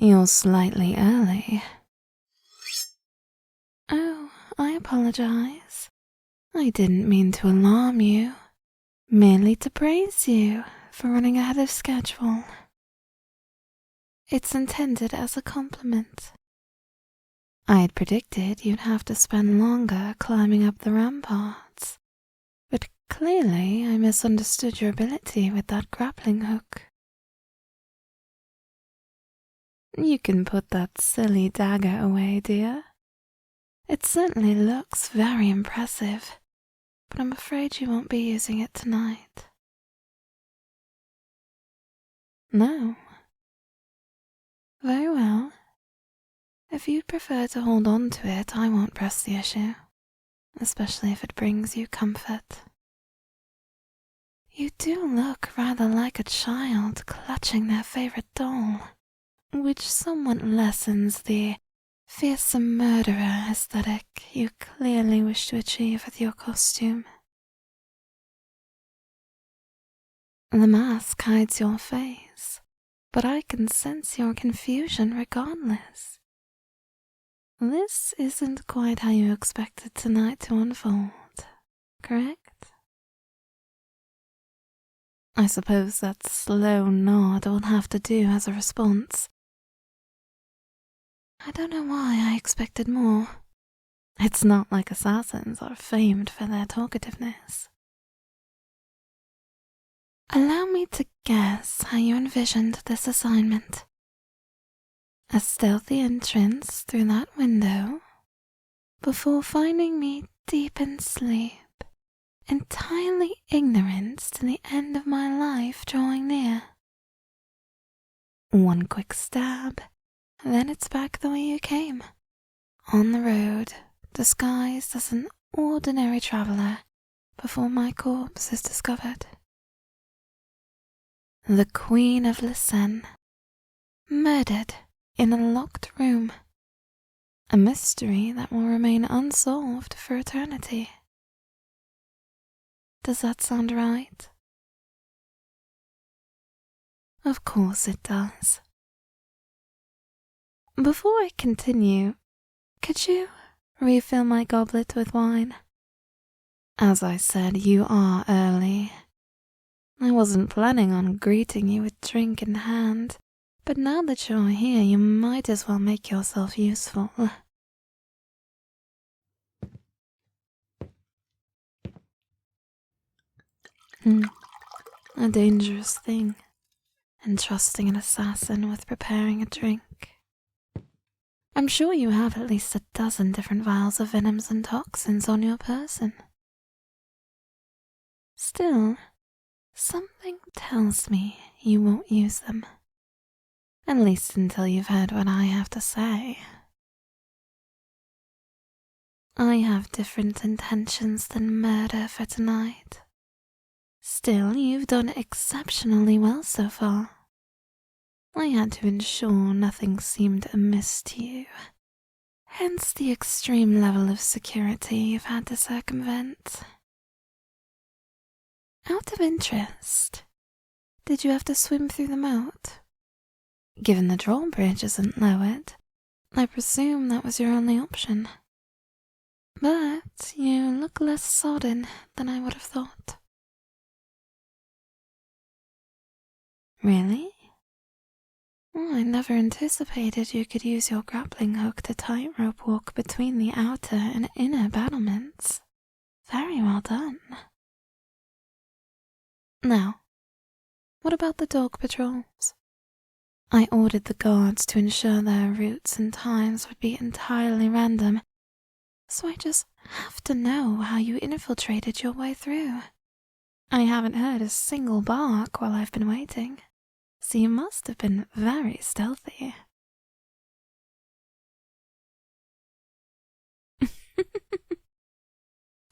You're slightly early. Oh, I apologize. I didn't mean to alarm you, merely to praise you for running ahead of schedule. It's intended as a compliment. I had predicted you'd have to spend longer climbing up the ramparts, but clearly I misunderstood your ability with that grappling hook. You can put that silly dagger away, dear. It certainly looks very impressive, but I'm afraid you won't be using it tonight. No? Very well. If you'd prefer to hold on to it, I won't press the issue, especially if it brings you comfort. You do look rather like a child clutching their favorite doll, which somewhat lessens the fearsome murderer aesthetic you clearly wish to achieve with your costume. The mask hides your face, but I can sense your confusion regardless. This isn't quite how you expected tonight to unfold, correct? I suppose that slow nod will have to do as a response. I don't know why I expected more. It's not like assassins are famed for their talkativeness. Allow me to guess how you envisioned this assignment. A stealthy entrance through that window, before finding me deep in sleep, entirely ignorant to the end of my life drawing near. One quick stab, then it's back the way you came, on the road, disguised as an ordinary traveler, before my corpse is discovered. The Queen of Lysenne, murdered in a locked room, a mystery that will remain unsolved for eternity. Does that sound right? Of course it does. Before I continue, could you refill my goblet with wine? As I said, you are early. I wasn't planning on greeting you with drink in hand, but now that you're here, you might as well make yourself useful. A dangerous thing, entrusting an assassin with preparing a drink. I'm sure you have at least 12 different vials of venoms and toxins on your person. Still, something tells me you won't use them. At least until you've heard what I have to say. I have different intentions than murder for tonight. Still, you've done exceptionally well so far. I had to ensure nothing seemed amiss to you, hence the extreme level of security you've had to circumvent. Out of interest, did you have to swim through the moat? Given the drawbridge isn't lowered, I presume that was your only option. But you look less sodden than I would have thought. Really? Oh, I never anticipated you could use your grappling hook to tightrope walk between the outer and inner battlements. Very well done. Now, what about the dog patrols? I ordered the guards to ensure their routes and times would be entirely random, so I just have to know how you infiltrated your way through. I haven't heard a single bark while I've been waiting. So you must have been very stealthy.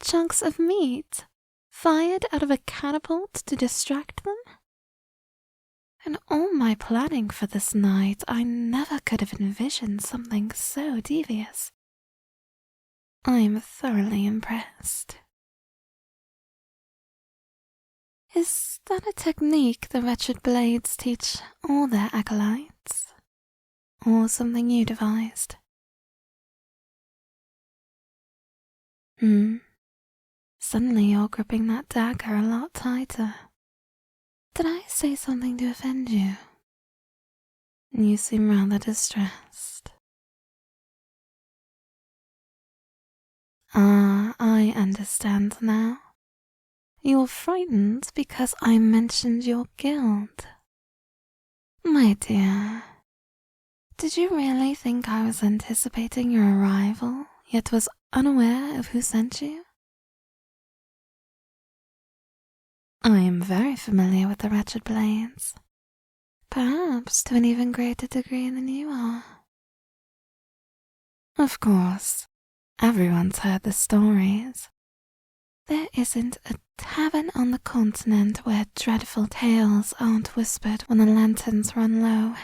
Chunks of meat fired out of a catapult to distract them? In all my planning for this night, I never could have envisioned something so devious. I am thoroughly impressed. Is that a technique the Wretched Blades teach all their acolytes? or something you devised? Suddenly you're gripping that dagger a lot tighter. Did I say something to offend you? You seem rather distressed. Ah, I understand now. You're frightened because I mentioned your guild. My dear, did you really think I was anticipating your arrival, yet was unaware of who sent you? I am very familiar with the Wretched Blades, perhaps to an even greater degree than you are. Of course, everyone's heard the stories. There isn't a tavern on the continent where dreadful tales aren't whispered when the lanterns run low.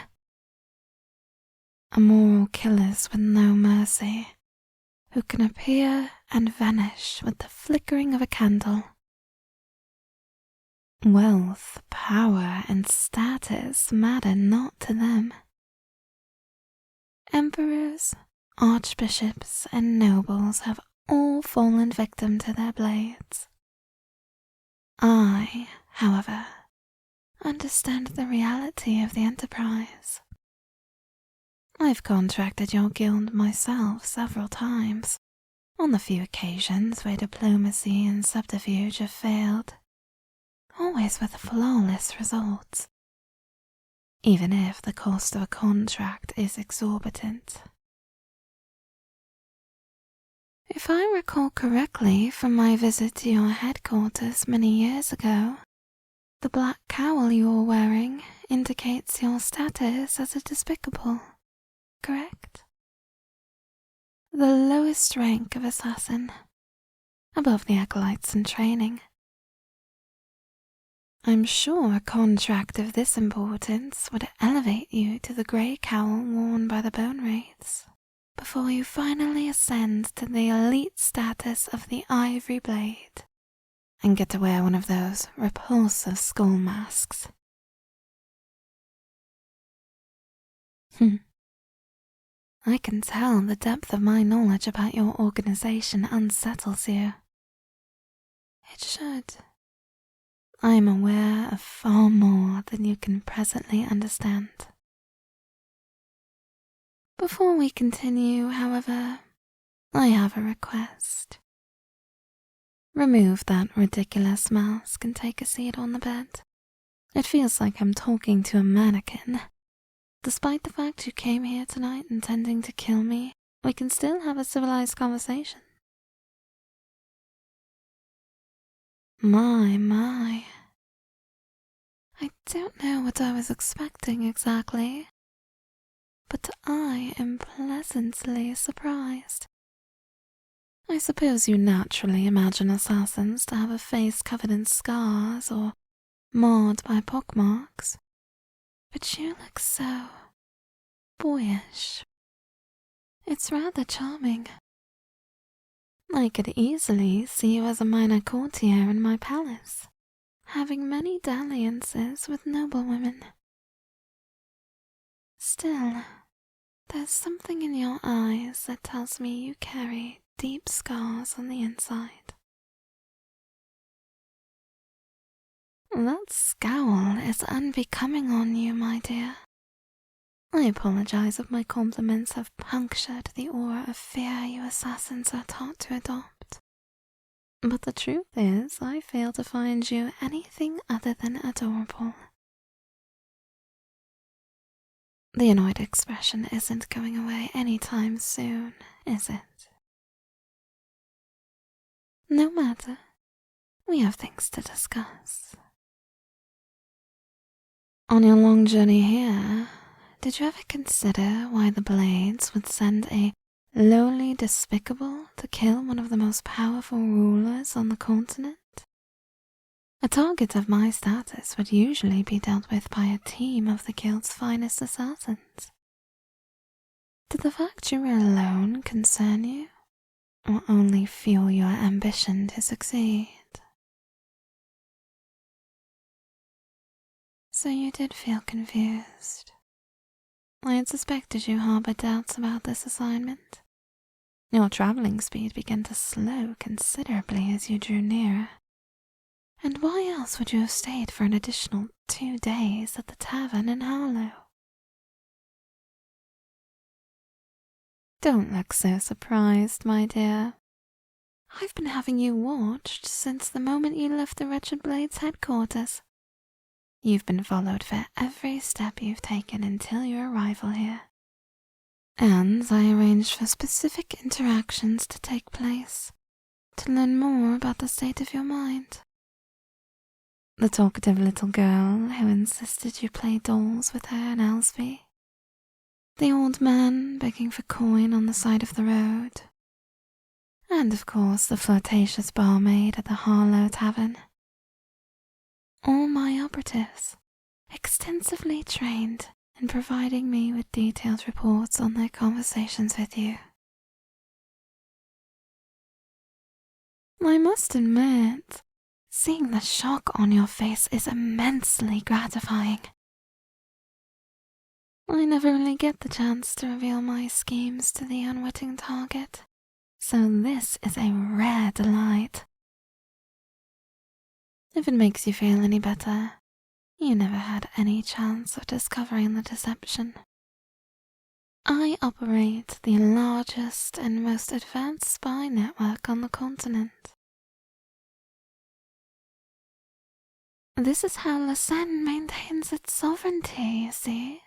Immoral killers with no mercy, who can appear and vanish with the flickering of a candle. Wealth, power, and status matter not to them. Emperors, archbishops, and nobles have all fallen victim to their blades. I, however, understand the reality of the enterprise. I've contracted your guild myself several times, on the few occasions where diplomacy and subterfuge have failed, always with flawless results, even if the cost of a contract is exorbitant. If I recall correctly from my visit to your headquarters many years ago, the black cowl you're wearing indicates your status as a despicable, correct? The lowest rank of assassin, above the acolytes in training. I'm sure a contract of this importance would elevate you to the grey cowl worn by the bone wraiths, before you finally ascend to the elite status of the ivory blade and get to wear one of those repulsive skull masks. I can tell the depth of my knowledge about your organization unsettles you. It should. I am aware of far more than you can presently understand. Before we continue, however, I have a request. Remove that ridiculous mask and take a seat on the bed. It feels like I'm talking to a mannequin. Despite the fact you came here tonight intending to kill me, we can still have a civilized conversation. My. I don't know what I was expecting exactly, but I am pleasantly surprised. I suppose you naturally imagine assassins to have a face covered in scars or marred by pockmarks, but you look so boyish. It's rather charming. I could easily see you as a minor courtier in my palace, having many dalliances with noblewomen. Still, there's something in your eyes that tells me you carry deep scars on the inside. That scowl is unbecoming on you, my dear. I apologize if my compliments have punctured the aura of fear you assassins are taught to adopt. But the truth is, I fail to find you anything other than adorable. The annoyed expression isn't going away anytime soon, is it? No matter. We have things to discuss. On your long journey here, did you ever consider why the Blades would send a lowly despicable to kill one of the most powerful rulers on the continent? A target of my status would usually be dealt with by a team of the guild's finest assassins. Did the fact you were alone concern you, or only fuel your ambition to succeed? So you did feel confused. I had suspected you harbored doubts about this assignment. Your traveling speed began to slow considerably as you drew nearer. And why else would you have stayed for an additional 2 days at the tavern in Harlow? Don't look so surprised, my dear. I've been having you watched since the moment you left the Wretched Blades headquarters. You've been followed for every step you've taken until your arrival here. And I arranged for specific interactions to take place to learn more about the state of your mind. The talkative little girl who insisted you play dolls with her in Elsby. The old man begging for coin on the side of the road. And of course the flirtatious barmaid at the Harlow Tavern. All my operatives, extensively trained in providing me with detailed reports on their conversations with you. I must admit, seeing the shock on your face is immensely gratifying. I never really get the chance to reveal my schemes to the unwitting target, so this is a rare delight. If it makes you feel any better, you never had any chance of discovering the deception. I operate the largest and most advanced spy network on the continent. This is how Lysenne maintains its sovereignty, you see.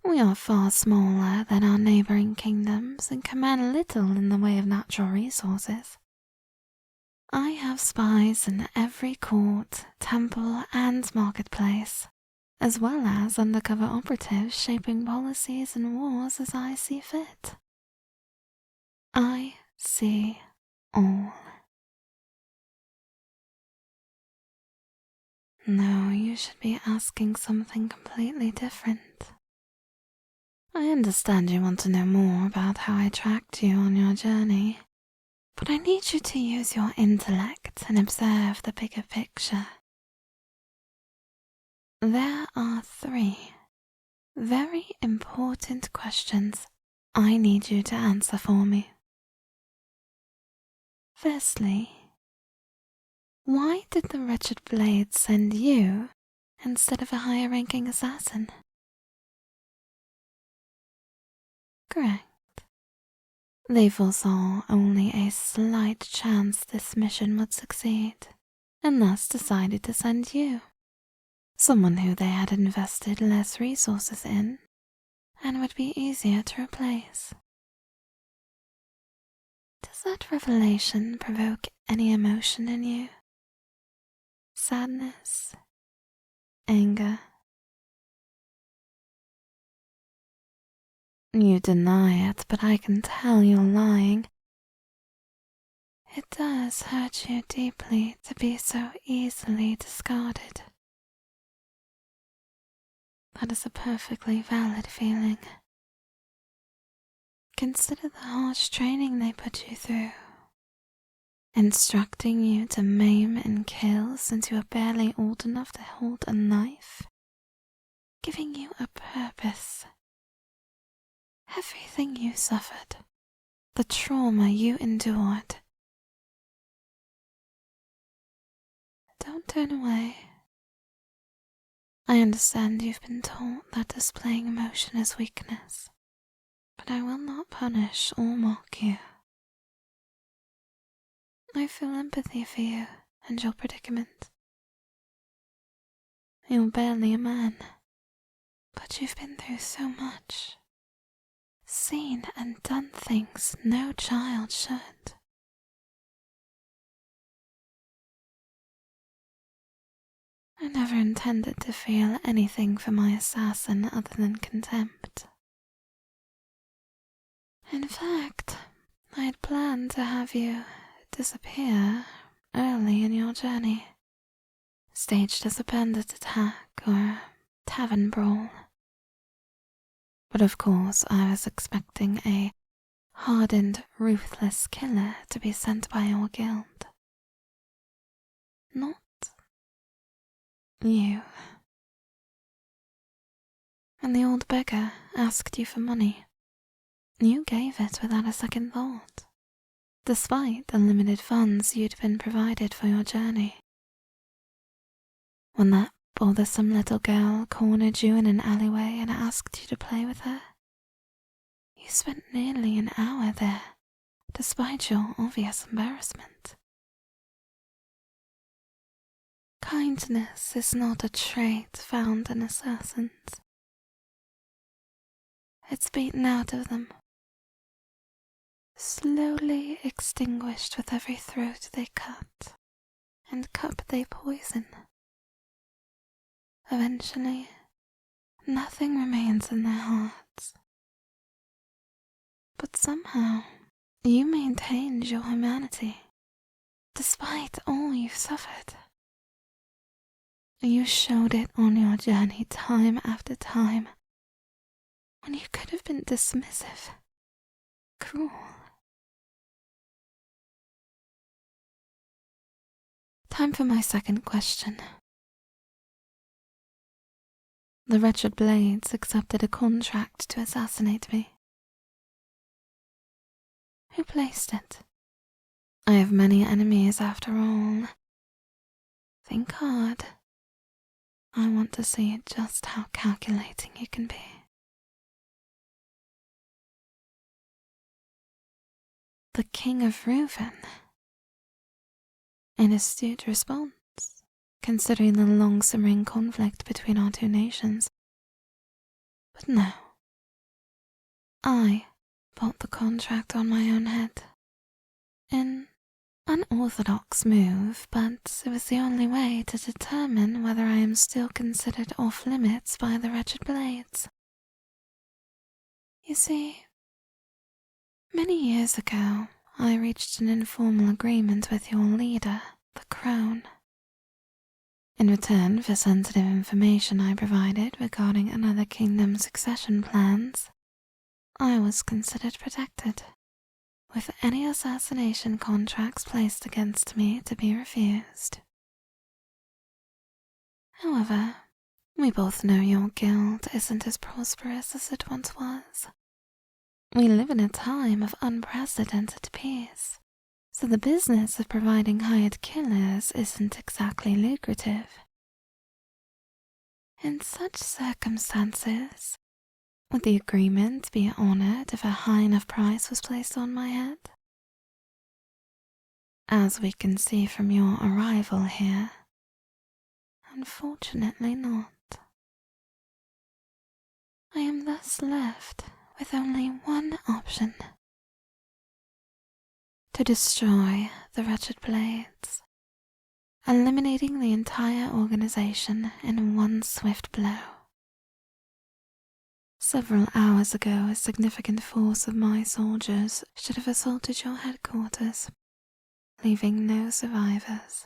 We are far smaller than our neighboring kingdoms and command little in the way of natural resources. I have spies in every court, temple, and marketplace, as well as undercover operatives shaping policies and wars as I see fit. I see all. No, you should be asking something completely different. I understand you want to know more about how I tracked you on your journey, but I need you to use your intellect and observe the bigger picture. There are 3 very important questions I need you to answer for me. Firstly, why did the Wretched Blades send you instead of a higher-ranking assassin? Correct. They foresaw only a slight chance this mission would succeed, and thus decided to send you, someone who they had invested less resources in, and would be easier to replace. Does that revelation provoke any emotion in you? Sadness? Anger? You deny it, but I can tell you're lying. It does hurt you deeply to be so easily discarded. That is a perfectly valid feeling. Consider the harsh training they put you through, instructing you to maim and kill since you were barely old enough to hold a knife, giving you a purpose. Everything you suffered, the trauma you endured. Don't turn away. I understand you've been taught that displaying emotion is weakness, but I will not punish or mock you. I feel empathy for you and your predicament. You're barely a man, but you've been through so much. Seen and done things no child should. I never intended to feel anything for my assassin other than contempt. In fact, I had planned to have you disappear early in your journey, staged as a bandit attack or a tavern brawl. But of course I was expecting a hardened, ruthless killer to be sent by your guild. Not you. When the old beggar asked you for money, you gave it without a second thought, despite the limited funds you'd been provided for your journey. When that bothersome little girl cornered you in an alleyway and asked you to play with her, you spent nearly an hour there, despite your obvious embarrassment. Kindness is not a trait found in assassins. It's beaten out of them, slowly extinguished with every throat they cut and cup they poison. Eventually, nothing remains in their hearts. But somehow, you maintained your humanity, despite all you've suffered. You showed it on your journey time after time, when you could have been dismissive, cruel. Time for my second question. The Wretched Blades accepted a contract to assassinate me. Who placed it? I have many enemies after all. Think hard. I want to see just how calculating you can be. The King of Lysenne. An astute response, considering the long-simmering conflict between our two nations. But no. I bought the contract on my own head. An unorthodox move, but it was the only way to determine whether I am still considered off-limits by the Wretched Blades. You see, many years ago, I reached an informal agreement with your leader, the Crown. In return for sensitive information I provided regarding another kingdom's succession plans, I was considered protected, with any assassination contracts placed against me to be refused. However, we both know your guild isn't as prosperous as it once was. We live in a time of unprecedented peace, so the business of providing hired killers isn't exactly lucrative. In such circumstances, would the agreement be honored if a high enough price was placed on my head? As we can see from your arrival here, unfortunately not. I am thus left with only one option: to destroy the Wretched Blades, eliminating the entire organization in one swift blow. Several hours ago, a significant force of my soldiers should have assaulted your headquarters, leaving no survivors.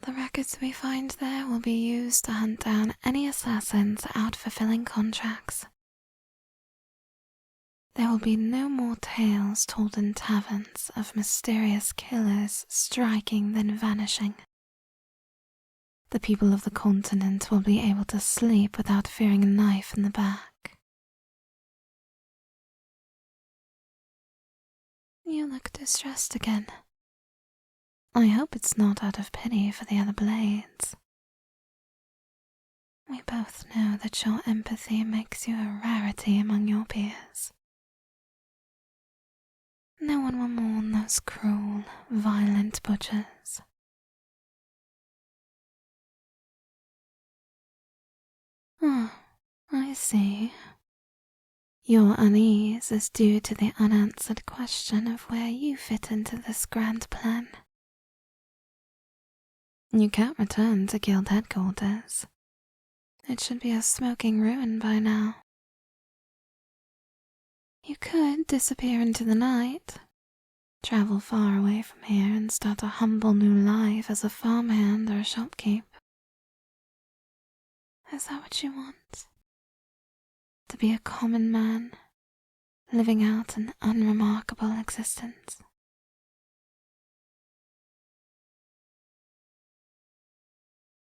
The records we find there will be used to hunt down any assassins out fulfilling contracts. There will be no more tales told in taverns of mysterious killers striking then vanishing. The people of the continent will be able to sleep without fearing a knife in the back. You look distressed again. I hope it's not out of pity for the other blades. We both know that your empathy makes you a rarity among your peers. No one will mourn those cruel, violent butchers. Oh, I see. Your unease is due to the unanswered question of where you fit into this grand plan. You can't return to guild headquarters. It should be a smoking ruin by now. You could disappear into the night, travel far away from here and start a humble new life as a farmhand or a shopkeep. Is that what you want? To be a common man, living out an unremarkable existence?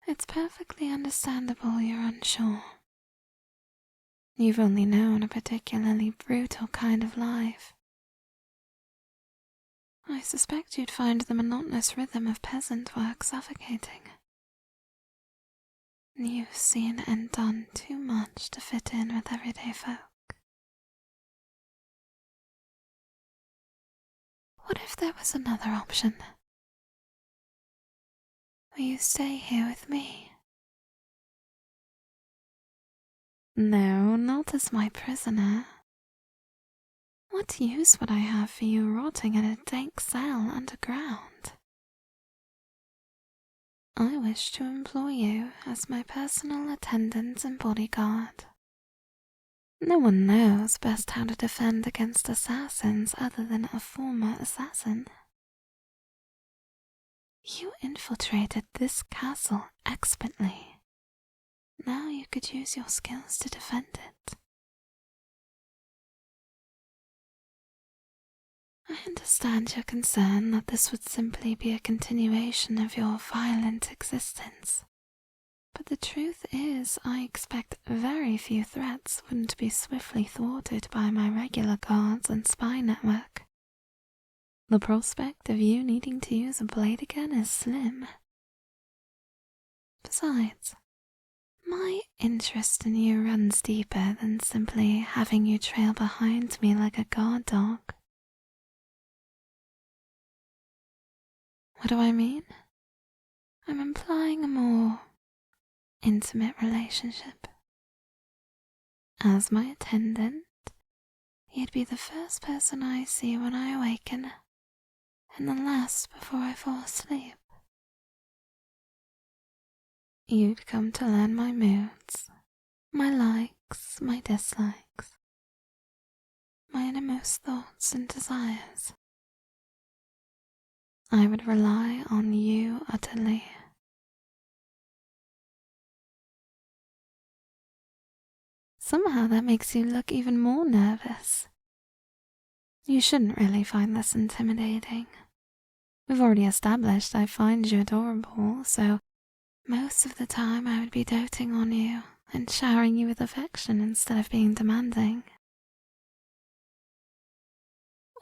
It's perfectly understandable you're unsure. You've only known a particularly brutal kind of life. I suspect you'd find the monotonous rhythm of peasant work suffocating. You've seen and done too much to fit in with everyday folk. What if there was another option? Will you stay here with me? No, not as my prisoner. What use would I have for you rotting in a dank cell underground? I wish to employ you as my personal attendant and bodyguard. No one knows best how to defend against assassins other than a former assassin. You infiltrated this castle expertly. Now you could use your skills to defend it. I understand your concern that this would simply be a continuation of your violent existence. But the truth is, I expect very few threats wouldn't be swiftly thwarted by my regular guards and spy network. The prospect of you needing to use a blade again is slim. Besides, my interest in you runs deeper than simply having you trail behind me like a guard dog. What do I mean? I'm implying a more intimate relationship. As my attendant, you'd be the first person I see when I awaken, and the last before I fall asleep. You'd come to learn my moods, my likes, my dislikes, my innermost thoughts and desires. I would rely on you utterly. Somehow that makes you look even more nervous. You shouldn't really find this intimidating. We've already established I find you adorable, so most of the time I would be doting on you and showering you with affection instead of being demanding.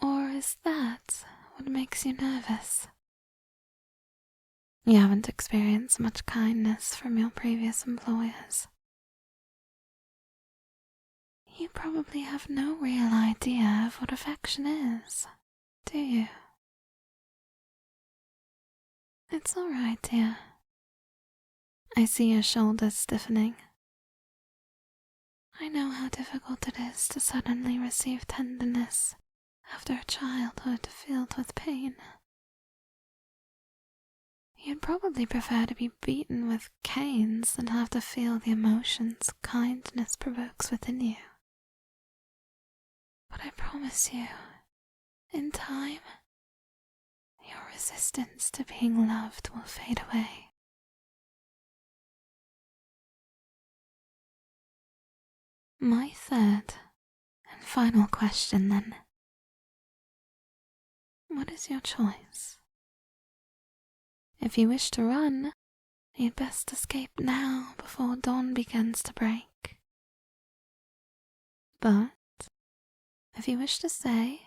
Or is that what makes you nervous? You haven't experienced much kindness from your previous employers. You probably have no real idea of what affection is, do you? It's all right, dear. I see your shoulders stiffening. I know how difficult it is to suddenly receive tenderness after a childhood filled with pain. You'd probably prefer to be beaten with canes than have to feel the emotions kindness provokes within you. But I promise you, in time, your resistance to being loved will fade away. My third and final question, then. What is your choice? If you wish to run, you'd best escape now before dawn begins to break. But if you wish to stay,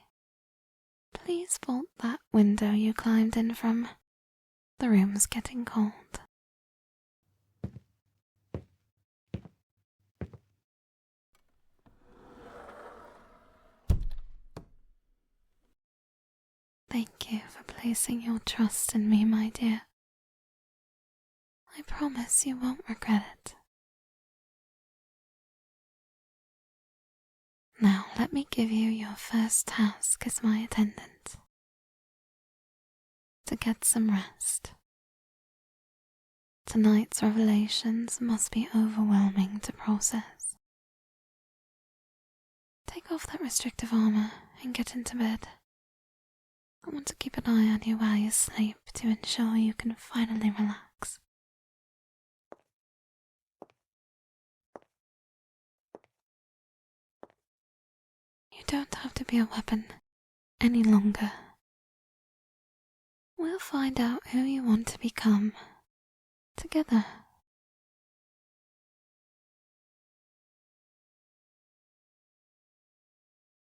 please bolt that window you climbed in from. The room's getting cold. Thank you for placing your trust in me, my dear. I promise you won't regret it. Now let me give you your first task as my attendant. To get some rest. Tonight's revelations must be overwhelming to process. Take off that restrictive armor and get into bed. I want to keep an eye on you while you sleep to ensure you can finally relax. You don't have to be a weapon any longer. We'll find out who you want to become together.